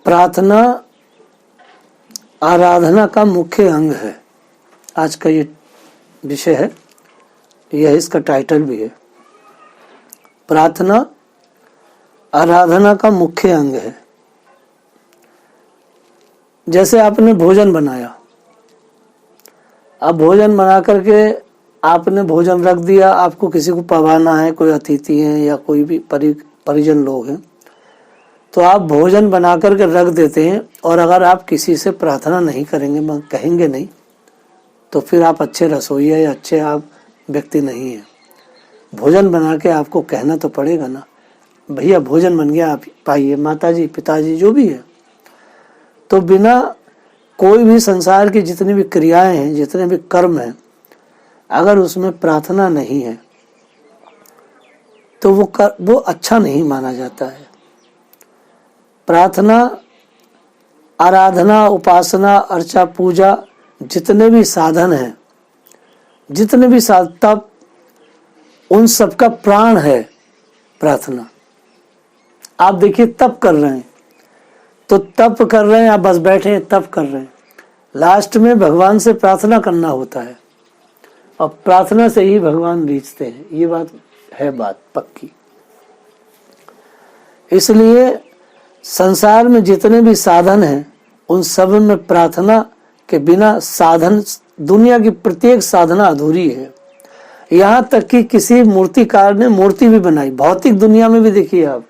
प्रार्थना आराधना का मुख्य अंग है। आज का ये विषय है, यह इसका टाइटल भी है। प्रार्थना आराधना का मुख्य अंग है। जैसे आपने भोजन बनाया, अब भोजन बना करके आपने भोजन रख दिया, आपको किसी को पवाना है, कोई अतिथि हैं या कोई भी परिजन लोग हैं, तो आप भोजन बना करके रख देते हैं। और अगर आप किसी से प्रार्थना नहीं करेंगे, कहेंगे नहीं, तो फिर आप अच्छे रसोइया या अच्छे आप व्यक्ति नहीं हैं। भोजन बना के आपको कहना तो पड़ेगा ना, भैया भोजन बन गया, आप पाइए, माताजी पिताजी जो भी है। तो बिना कोई भी संसार की जितनी भी क्रियाएं हैं, जितने भी कर्म हैं, अगर उसमें प्रार्थना नहीं है तो वो अच्छा नहीं माना जाता है। प्रार्थना, आराधना, उपासना, अर्चा, पूजा, जितने भी साधन हैं, जितने भी तप, उन सबका प्राण है प्रार्थना। आप देखिए तप कर रहे हैं, तो तप कर रहे हैं, आप बस बैठे हैं तप कर रहे हैं, लास्ट में भगवान से प्रार्थना करना होता है और प्रार्थना से ही भगवान रीझते हैं। ये बात पक्की। इसलिए संसार में जितने भी साधन हैं, उन सब में प्रार्थना के बिना साधन, दुनिया की प्रत्येक साधना अधूरी है। यहाँ तक कि किसी मूर्तिकार ने मूर्ति भी बनाई, भौतिक दुनिया में भी देखिए आप,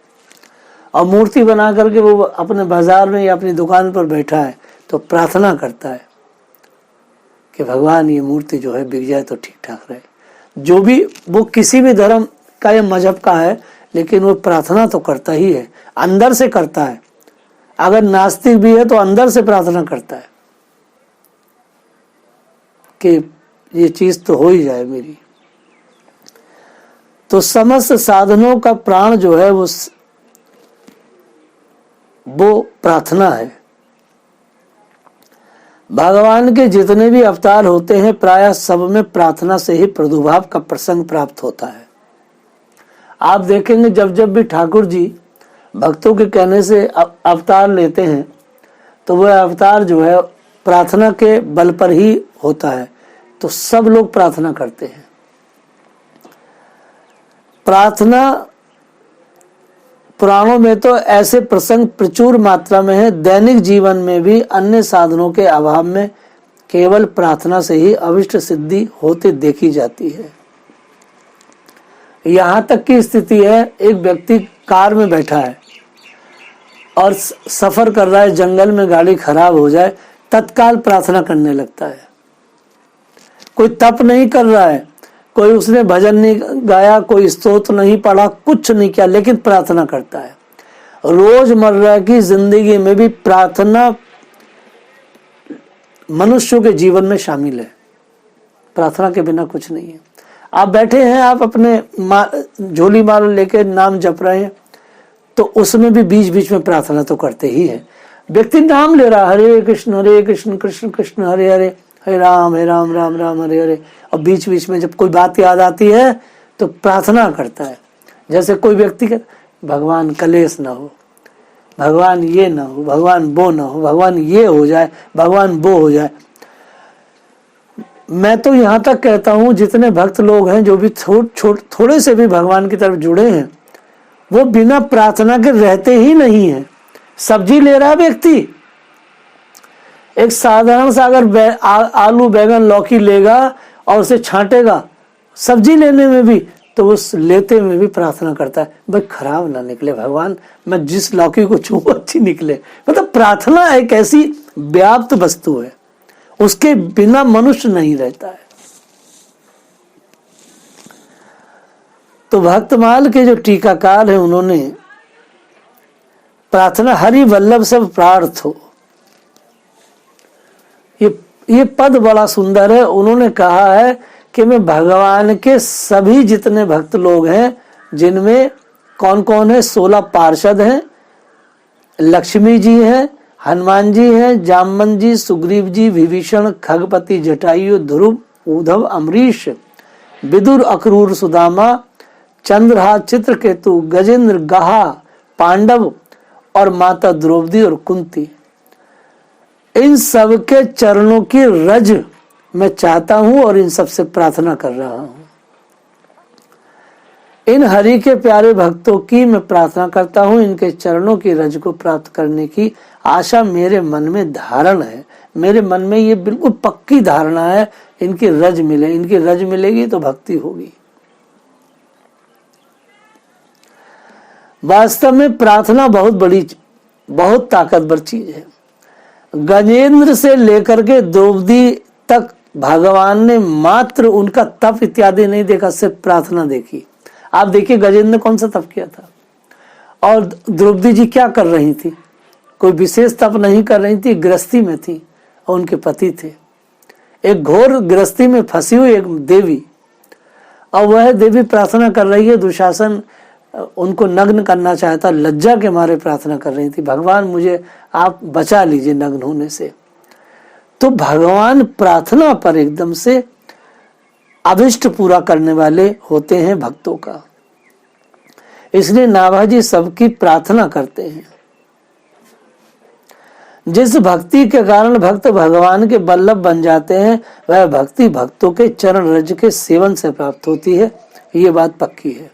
और मूर्ति बना करके वो अपने बाजार में या अपनी दुकान पर बैठा है, तो प्रार्थना करता है कि भगवान ये मूर्ति जो है बिक जाए तो ठीक ठाक रहे। जो भी वो किसी भी धर्म का या मजहब का है, लेकिन वो प्रार्थना तो करता ही है, अंदर से करता है। अगर नास्तिक भी है तो अंदर से प्रार्थना करता है कि ये चीज तो हो ही जाए मेरी। तो समस्त साधनों का प्राण जो है वो प्रार्थना है। भगवान के जितने भी अवतार होते हैं, प्रायः सब में प्रार्थना से ही प्रादुर्भाव का प्रसंग प्राप्त होता है। आप देखेंगे जब जब भी ठाकुर जी भक्तों के कहने से अवतार लेते हैं, तो वह अवतार जो है प्रार्थना के बल पर ही होता है। तो सब लोग प्रार्थना करते हैं। प्रार्थना पुराणों में तो ऐसे प्रसंग प्रचुर मात्रा में है। दैनिक जीवन में भी अन्य साधनों के अभाव में केवल प्रार्थना से ही अभिष्ट सिद्धि होते देखी जाती है। यहाँ तक की स्थिति है, एक व्यक्ति कार में बैठा है और सफर कर रहा है, जंगल में गाड़ी खराब हो जाए, तत्काल प्रार्थना करने लगता है। कोई तप नहीं कर रहा है, कोई उसने भजन नहीं गाया, कोई स्तोत्र नहीं पढ़ा, कुछ नहीं किया, लेकिन प्रार्थना करता है। रोजमर्रा की जिंदगी में भी प्रार्थना मनुष्यों के जीवन में शामिल है। प्रार्थना के बिना कुछ नहीं है। आप बैठे हैं, आप अपने झोली माल लेके नाम जप रहे हैं, तो उसमें भी बीच बीच में प्रार्थना तो करते ही है। व्यक्ति नाम ले रहा, हरे कृष्ण कृष्ण कृष्ण हरे हरे, हरे राम राम राम हरे हरे, और बीच बीच में जब कोई बात याद आती है तो प्रार्थना करता है। जैसे कोई व्यक्ति का भगवान कलेश ना हो, भगवान ये ना हो, भगवान वो ना हो, भगवान ये हो जाए, भगवान वो हो जाए। मैं तो यहाँ तक कहता हूँ, जितने भक्त लोग हैं जो भी थोड़े से भी भगवान की तरफ जुड़े हैं, वो बिना प्रार्थना के रहते ही नहीं है। सब्जी ले रहा व्यक्ति, एक साधारण सा अगर आलू बैगन लौकी लेगा और उसे छांटेगा सब्जी लेने में भी, तो उस लेते में भी प्रार्थना करता है, भाई खराब ना निकले भगवान, मैं जिस लौकी को छू अच्छी निकले। मतलब प्रार्थना एक ऐसी व्याप्त वस्तु है, उसके बिना मनुष्य नहीं रहता है। तो भक्तमाल के जो टीकाकार है, उन्होंने प्रार्थना हरि वल्लभ सब प्रार्थ हो, ये पद बड़ा सुंदर है। उन्होंने कहा है कि मैं भगवान के सभी जितने भक्त लोग हैं, जिनमें कौन कौन है, 16 पार्षद हैं, लक्ष्मी जी हैं, हनुमान जी हैं, जामवन जी, सुग्रीव जी, विभीषण, खगपति, जटायु, ध्रुव, उद्धव, अम्बरीश, विदुर, अक्रूर, सुदामा, चंद्रहास, चित्रकेतु, गजेंद्र, गहा, पांडव और माता द्रौपदी और कुंती, इन सब के चरणों की रज मैं चाहता हूं और इन सब से प्रार्थना कर रहा हूं। इन हरि के प्यारे भक्तों की मैं प्रार्थना करता हूं, इनके चरणों की रज को प्राप्त करने की आशा मेरे मन में धारण है। मेरे मन में ये बिल्कुल पक्की धारणा है, इनकी रज मिले, इनकी रज मिलेगी तो भक्ति होगी। वास्तव में प्रार्थना बहुत ताकतवर चीज है। गजेंद्र से लेकर के द्रौपदी तक भगवान ने मात्र उनका तप इत्यादि नहीं देखा, सिर्फ प्रार्थना देखी। आप देखिए गजेंद्र ने कौन सा तप किया था और द्रौपदी जी क्या कर रही थी, कोई विशेष तप नहीं कर रही थी, गृहस्थी में थी और उनके पति थे। एक घोर गृहस्थी में फंसी हुई एक देवी, और वह देवी प्रार्थना कर रही है। दुशासन उनको नग्न करना चाहता, लज्जा के मारे प्रार्थना कर रही थी, भगवान मुझे आप बचा लीजिए नग्न होने से। तो भगवान प्रार्थना पर एकदम से अभिष्ट पूरा करने वाले होते हैं भक्तों का, इसलिए नाभाजी सबकी प्रार्थना करते हैं। जिस भक्ति के कारण भक्त भगवान के वल्लभ बन जाते हैं, वह भक्ति भक्तों के चरण रज के सेवन से प्राप्त होती है, ये बात पक्की है।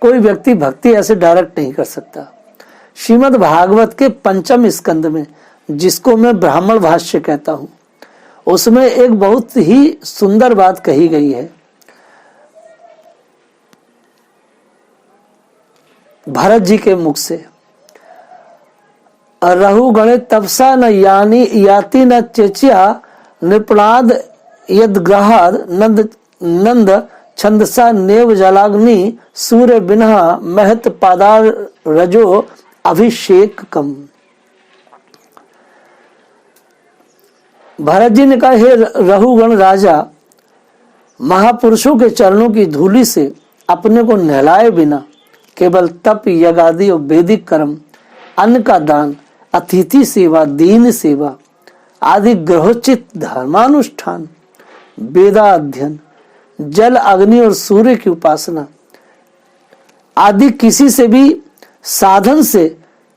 कोई व्यक्ति भक्ति ऐसे डायरेक्ट नहीं कर सकता। श्रीमद् भागवत के 5वें स्कंद में, जिसको मैं ब्राह्मण भाष्य कहता हूं, उसमें एक बहुत ही सुंदर बात कही गई है। भरत जी के मुख से, रहु गणे तपसा न याति न चेच्या निपुणाद यद्ग्रहाद नंद छंदसा नेव जलाग्नि सूर्य बिना महत पादार रजो अभिषेक कम। भरत जी ने कहा, हे रहुगण राजा, महापुरुषों के चरणों की धूलि से अपने को नहलाए बिना केवल तप यज्ञ और वैदिक कर्म, अन्न का दान, अतिथि सेवा, दीन सेवा आदि ग्रहोचित धर्मानुष्ठान, वेदा अध्ययन, जल अग्नि और सूर्य की उपासना आदि किसी से भी साधन से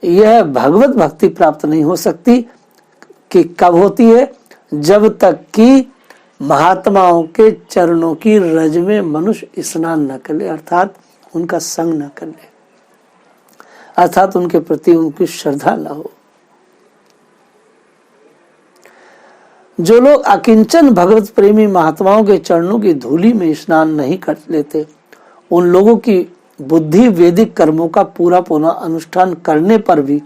यह भगवत भक्ति प्राप्त नहीं हो सकती। कि कब होती है? जब तक कि महात्माओं के चरणों की रज में मनुष्य स्नान न कर ले, अर्थात उनका संग न कर ले, अर्थात उनके प्रति उनकी श्रद्धा न हो। जो लोग अकिंचन भगवत प्रेमी महात्माओं के चरणों की धूलि में स्नान नहीं कर लेते, उन लोगों की बुद्धि वैदिक कर्मों का पूरा अनुष्ठान करने पर भी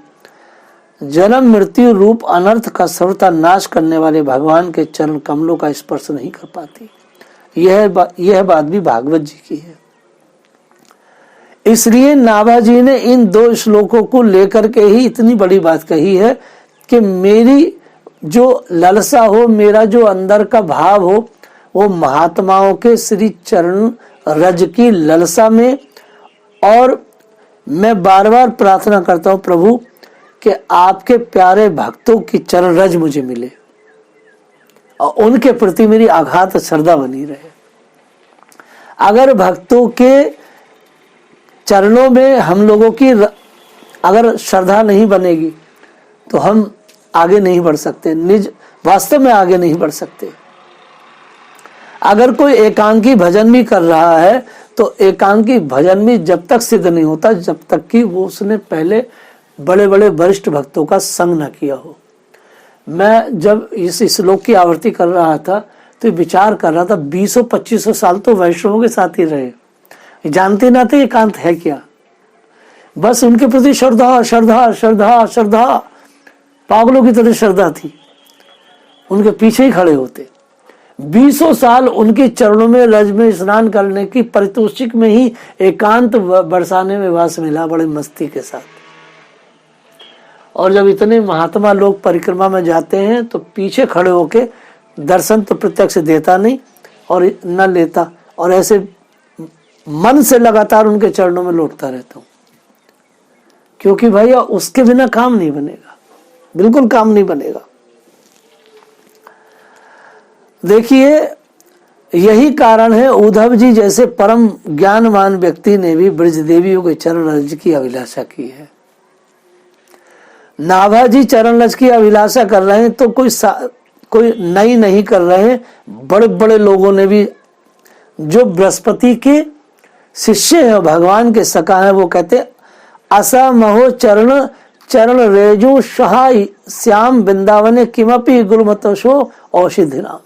जन्म मृत्यु रूप अनर्थ का सर्वथा नाश करने वाले भगवान के चरण कमलों का स्पर्श नहीं कर पाती। यह बात भी भागवत जी की है। इसलिए नाभाजी ने इन 2 श्लोकों को लेकर के ही इतनी बड़ी बात कही है कि मेरी जो लालसा हो, मेरा जो अंदर का भाव हो, वो महात्माओं के श्री चरण रज की लालसा में, और मैं बार बार प्रार्थना करता हूं प्रभु कि आपके प्यारे भक्तों की चरण रज मुझे मिले और उनके प्रति मेरी आघात श्रद्धा बनी रहे। अगर भक्तों के चरणों में हम लोगों की अगर श्रद्धा नहीं बनेगी तो हम आगे नहीं बढ़ सकते, निज वास्तव में आगे नहीं बढ़ सकते। अगर कोई एकांकी भजन भी कर रहा है तो एकांकी भजन भी जब तक सिद्ध नहीं होता जब तक कि वो उसने पहले बड़े बड़े वरिष्ठ भक्तों का संग न किया हो। मैं जब इस श्लोक की आवृत्ति कर रहा था तो विचार कर रहा था 20-25 साल तो वैष्णवों के साथ ही रहे, जानते ना थे एकांत है क्या, बस उनके प्रति श्रद्धा श्रद्धा श्रद्धा श्रद्धा, पागलों की तरह श्रद्धा थी, उनके पीछे ही खड़े होते। 20 साल उनके चरणों में रज में स्नान करने की परितोषिक में ही एकांत बरसाने में वास मिला बड़े मस्ती के साथ। और जब इतने महात्मा लोग परिक्रमा में जाते हैं तो पीछे खड़े होके दर्शन तो प्रत्यक्ष देता नहीं और न लेता, और ऐसे मन से लगातार उनके चरणों में लौटता रहता हूं, क्योंकि भैया उसके बिना काम नहीं बनेगा, बिल्कुल काम नहीं बनेगा। देखिए यही कारण है उद्धव जी जैसे परम ज्ञानवान व्यक्ति ने भी ब्रज देवियों के चरण रज की अभिलाषा की है। नाभाजी चरण रज की अभिलाषा कर रहे हैं तो कोई नई नहीं कर रहे हैं। बड़े बड़े लोगों ने भी, जो बृहस्पति के शिष्य हैं, भगवान के सखा हैं, वो कहते असा महो चरण चरण रेजु सहाय श्याम वृंदावने किमपि गुरुमतशो औषधि नाम।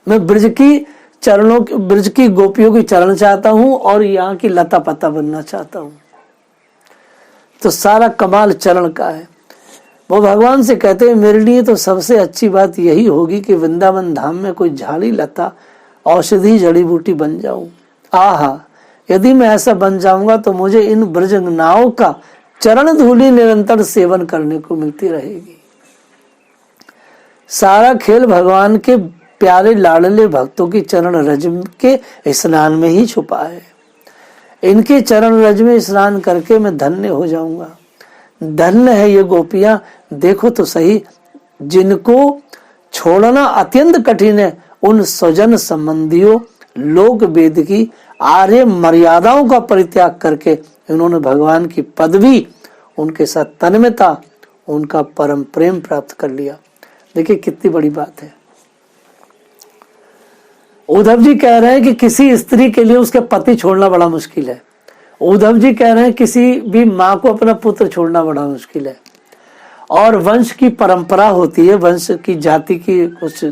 मैं ब्रज की गोपियों की चरण चाहता हूं और यहाँ की लता पत्ता बनना चाहता हूं। तो सारा कमाल चरण का है। वो भगवान से कहते हैं मेरे लिए तो सबसे अच्छी बात यही होगी कि वृंदावन धाम में कोई झाड़ी लता औषधि जड़ी बूटी बन जाऊं। आहा, यदि मैं ऐसा बन जाऊंगा तो मुझे इन ब्रजंगनाओं का चरण धूलि निरंतर सेवन करने को मिलती रहेगी। सारा खेल भगवान के प्यारे लाडले भक्तों की चरण रज के स्नान में ही छुपा है। इनके चरण रज में स्नान करके मैं धन्य हो जाऊंगा। धन्य है ये गोपियां, देखो तो सही, जिनको छोड़ना अत्यंत कठिन है। उन स्वजन संबंधियों लोक वेद की आर्य मर्यादाओं का परित्याग करके इन्होंने भगवान की पदवी, उनके साथ तन्मयता, उनका परम प्रेम प्राप्त कर लिया। देखिए कितनी बड़ी बात है। उद्धव जी कह रहे हैं कि किसी स्त्री के लिए उसके पति छोड़ना बड़ा मुश्किल है। उद्धव जी कह रहे हैं किसी भी माँ को अपना पुत्र छोड़ना बड़ा मुश्किल है। और वंश की परंपरा होती है, वंश की जाति की कुछ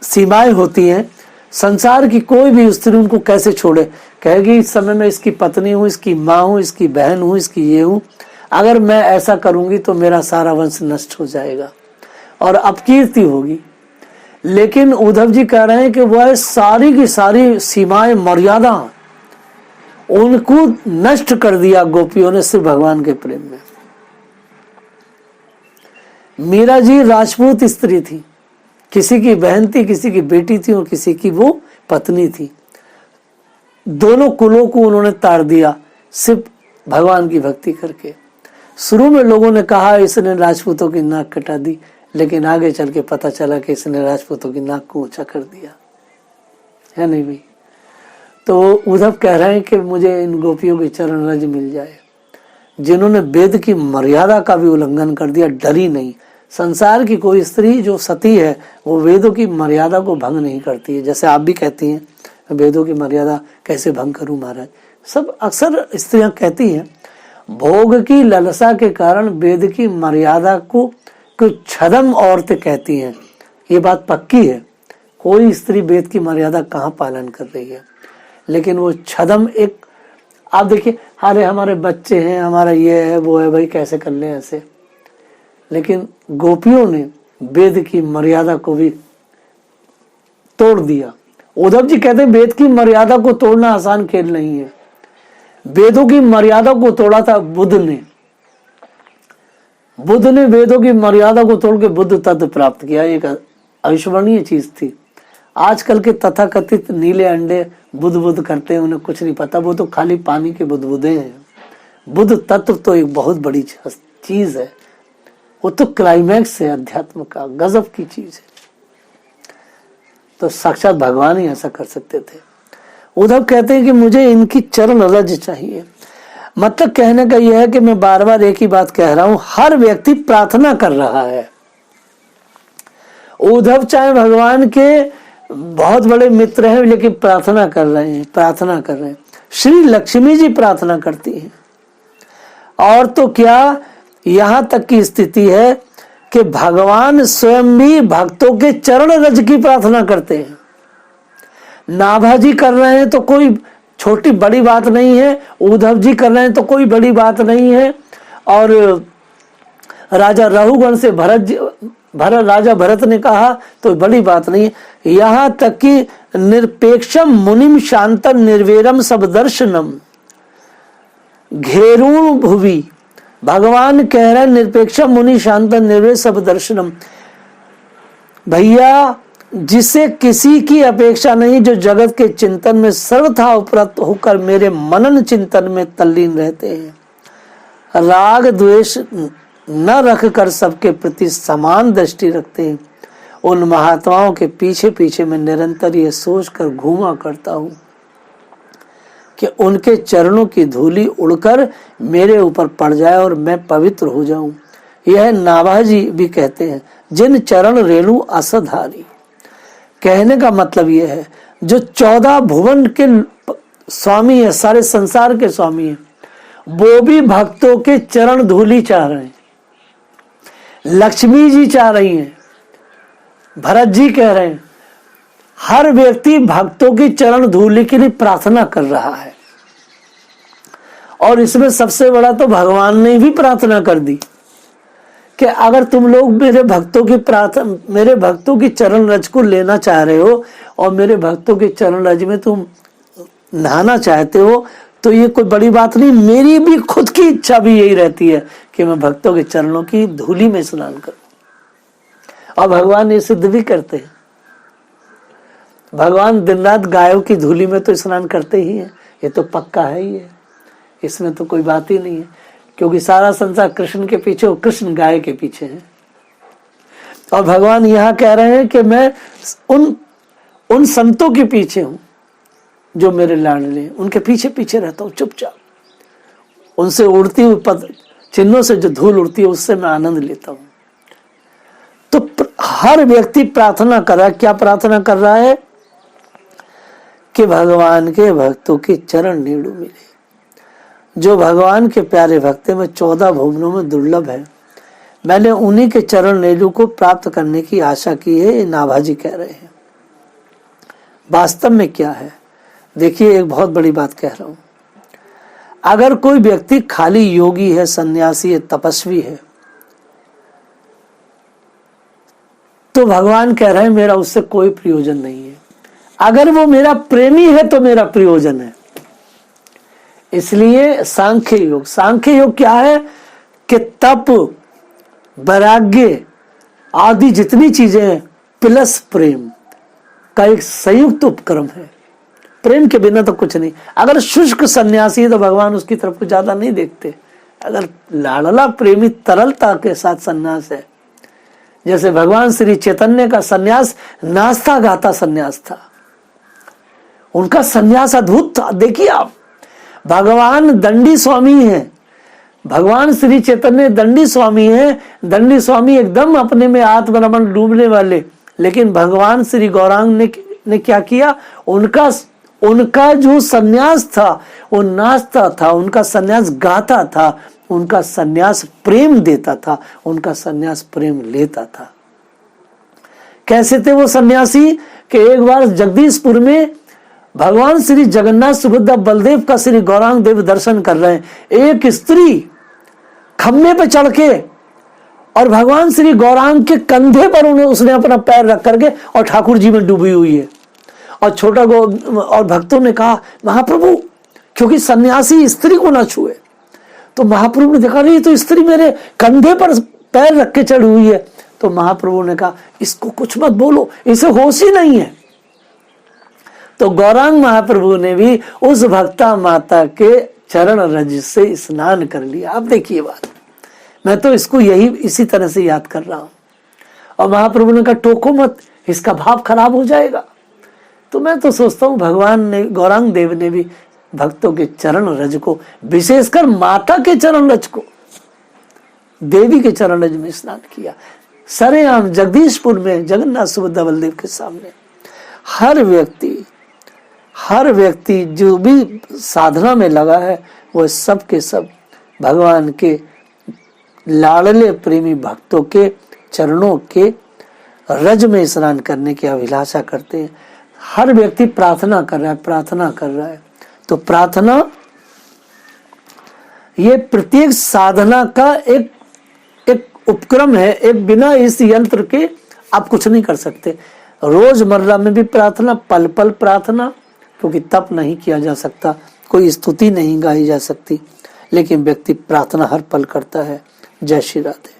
सीमाएं होती हैं। संसार की कोई भी स्त्री उनको कैसे छोड़े, कहेगी इस समय मैं इसकी पत्नी हूँ, इसकी माँ हूँ, इसकी बहन हूँ, इसकी ये हूँ, अगर मैं ऐसा करूंगी तो मेरा सारा वंश नष्ट हो जाएगा और अपकीर्ति होगी। लेकिन उद्धव जी कह रहे हैं कि वह सारी की सारी सीमाएं मर्यादा उनको नष्ट कर दिया गोपियों ने सिर्फ भगवान के प्रेम में। मीरा जी राजपूत स्त्री थी, किसी की बहन थी, किसी की बेटी थी और किसी की वो पत्नी थी। दोनों कुलों को उन्होंने ताड़ दिया सिर्फ भगवान की भक्ति करके। शुरू में लोगों ने कहा इसने राजपूतों की नाक कटा दी, लेकिन आगे चल के पता चला कि इसने राजपूतों की नाक को ऊंचा कर दिया है। नहीं भाई, तो उद्धव कह रहे हैं कि मुझे इन गोपियों के चरण रज मिल जाए, जिन्होंने वेद की मर्यादा का भी उल्लंघन कर दिया, डरी नहीं। संसार की कोई स्त्री जो सती है वो वेदों की मर्यादा को भंग नहीं करती है। जैसे आप भी कहती हैं वेदों की मर्यादा कैसे भंग करूं महाराज, सब अक्सर स्त्रियां कहती हैं। भोग की लालसा के कारण वेद की मर्यादा को कुछ छदम औरतें कहती हैं, ये बात पक्की है। कोई स्त्री वेद की मर्यादा कहाँ पालन कर रही है, लेकिन वो छदम एक, आप देखिए, अरे हमारे बच्चे हैं, हमारा ये है वो है, भाई कैसे कर ले ऐसे। लेकिन गोपियों ने वेद की मर्यादा को भी तोड़ दिया। उद्धव जी कहते हैं वेद की मर्यादा को तोड़ना आसान खेल नहीं है। वेदों की मर्यादा को तोड़ा था बुद्ध ने। बुद्ध ने वेदों की मर्यादा को तोड़ के बुद्ध तत्व प्राप्त किया, एक अविस्मरणीय चीज थी। आजकल के तथाकथित नीले अंडे बुद्ध करते हैं, उन्हें कुछ नहीं पता, वो तो खाली पानी के बुदबुदे हैं। बुद्ध तत्व तो एक बहुत बड़ी चीज है, वो तो क्लाइमैक्स है अध्यात्म का, गजब की चीज है। तो साक्षात भगवान ही ऐसा कर सकते थे। उद्धव कहते हैं कि मुझे इनकी चरण रज चाहिए। मतलब कहने का यह है कि मैं बार बार एक ही बात कह रहा हूं, हर व्यक्ति प्रार्थना कर रहा है। उद्धव चाहे भगवान के बहुत बड़े मित्र हैं, लेकिन प्रार्थना कर रहे हैं। श्री लक्ष्मी जी प्रार्थना करती हैं। और तो क्या, यहां तक की स्थिति है कि भगवान स्वयं भी भक्तों के चरण रज की प्रार्थना करते हैं। नाभाजी कर रहे हैं तो कोई छोटी बड़ी बात नहीं है, उद्धव जी कर रहे हैं तो कोई बड़ी बात नहीं है, और राजा रघुगण से राजा भरत ने कहा तो बड़ी बात नहीं है। यहाँ तक कि निरपेक्षम मुनिम शांतम निर्वेरम सब दर्शनम घेरून भुवि, भगवान कह रहे हैं निरपेक्षम मुनि शांतम निर्वेर सब दर्शनम। भैया, जिसे किसी की अपेक्षा नहीं, जो जगत के चिंतन में सर्वथा उपरत होकर मेरे मनन चिंतन में तल्लीन रहते हैं, राग द्वेष न रखकर सबके प्रति समान दृष्टि रखते हैं, उन महात्माओं के पीछे पीछे मैं निरंतर ये सोच कर घूमा करता हूं कि उनके चरणों की धूली उड़कर मेरे ऊपर पड़ जाए और मैं पवित्र हो जाऊं। यह नाभाजी भी कहते हैं, जिन चरण रेणु असधारी। कहने का मतलब यह है, जो 14 भुवन के स्वामी है, सारे संसार के स्वामी है, वो भी भक्तों के चरण धूली चाह रहे हैं। लक्ष्मी जी चाह रही हैं, भरत जी कह रहे हैं, हर व्यक्ति भक्तों की चरण धूली के लिए प्रार्थना कर रहा है। और इसमें सबसे बड़ा तो भगवान ने भी प्रार्थना कर दी कि अगर तुम लोग मेरे भक्तों की चरण रज को लेना चाह रहे हो और मेरे भक्तों के चरण रज में तुम नहाना चाहते हो, तो ये कोई बड़ी बात नहीं। मेरी भी खुद की इच्छा भी यही रहती है कि मैं भक्तों के चरणों की धूली में स्नान करूं। और भगवान ये सिद्ध भी करते हैं। भगवान दिन रात गायों की धूली में तो स्नान करते ही हैं, ये तो पक्का है ही है, इसमें तो कोई बात ही नहीं है, क्योंकि सारा संसार कृष्ण के पीछे और कृष्ण गाय के पीछे है। और भगवान यहाँ कह रहे हैं कि मैं उन संतों के पीछे हूं जो मेरे लाडले, उनके पीछे पीछे रहता हूं चुपचाप। उनसे उड़ती हुई पद चिन्हों से जो धूल उड़ती है उससे मैं आनंद लेता हूं। तो हर व्यक्ति प्रार्थना कर रहा है। क्या प्रार्थना कर रहा है? कि भगवान के भक्तों के चरण नीड़ू मिले। जो भगवान के प्यारे भक्त में 14 भुवनों में दुर्लभ है, मैंने उन्हीं के चरण नीड़ू को प्राप्त करने की आशा की है, ये नाभाजी कह रहे हैं। वास्तव में क्या है? देखिए, एक बहुत बड़ी बात कह रहा हूं। अगर कोई व्यक्ति खाली योगी है, सन्यासी है, तपस्वी है, तो भगवान कह रहे हैं मेरा उससे कोई प्रयोजन नहीं है। अगर वो मेरा प्रेमी है तो मेरा प्रयोजन है। इसलिए सांख्य योग क्या है? कि तप, वैराग्य आदि जितनी चीजें हैं प्लस प्रेम का एक संयुक्त उपक्रम है। प्रेम के बिना तो कुछ नहीं। अगर शुष्क सन्यासी है तो भगवान उसकी तरफ को ज्यादा नहीं देखते। अगर लाडला प्रेमी तरलता के साथ सन्यास है, जैसे भगवान श्री चैतन्य का सन्यास नाचता गाता सन्यास था, उनका सन्यास अद्भुत था। देखिए आप, भगवान दंडी स्वामी हैं, भगवान श्री चैतन्य दंडी स्वामी हैं। दंडी स्वामी एकदम अपने में आत्मरमण डूबने वाले, लेकिन भगवान श्री गौरांग ने क्या किया? उनका जो सन्यास था वो नाचता था, उनका सन्यास गाता था, उनका सन्यास प्रेम देता था, उनका सन्यास प्रेम लेता था। कैसे थे वो सन्यासी? कि एक बार जगदीशपुर में भगवान श्री जगन्नाथ सुभद्रा बलदेव का श्री गौरांग देव दर्शन कर रहे हैं। एक स्त्री खम्भे पे चढ़ के और भगवान श्री गौरांग के कंधे पर उसने अपना पैर रख करके और ठाकुर जी में डूबी हुई है। और और भक्तों ने कहा महाप्रभु, क्योंकि सन्यासी स्त्री को ना छुए, तो महाप्रभु ने देखा नहीं तो स्त्री मेरे कंधे पर पैर रख के चढ़ी हुई है। तो महाप्रभु ने कहा इसको कुछ मत बोलो, इसे होश ही नहीं है। तो गौरांग महाप्रभु ने भी उस भक्ता माता के चरण रज से स्नान कर लिया। आप देखिए बात, मैं तो इसको इसी तरह से याद कर रहा हूं। और महाप्रभु ने कहा टोको मत, इसका भाव खराब हो जाएगा। तो मैं तो सोचता हूं भगवान ने, गौरांग देव ने भी भक्तों के चरण रज को, विशेषकर माता के चरण रज को, देवी के चरण रज में स्नान किया। सरेआम जगदीशपुर में जगन्नाथ सुभद्रा बलदेव के सामने हर व्यक्ति जो भी साधना में लगा है वो सब के सब भगवान के लाडले प्रेमी भक्तों के चरणों के रज में स्नान करने की अभिलाषा करते हैं। हर व्यक्ति प्रार्थना कर रहा है। तो प्रार्थना ये प्रत्येक साधना का एक उपक्रम है। एक बिना इस यंत्र के आप कुछ नहीं कर सकते। रोजमर्रा में भी प्रार्थना, पल पल प्रार्थना, क्योंकि तप नहीं किया जा सकता, कोई स्तुति नहीं गाई जा सकती, लेकिन व्यक्ति प्रार्थना हर पल करता है। जय श्री राधे।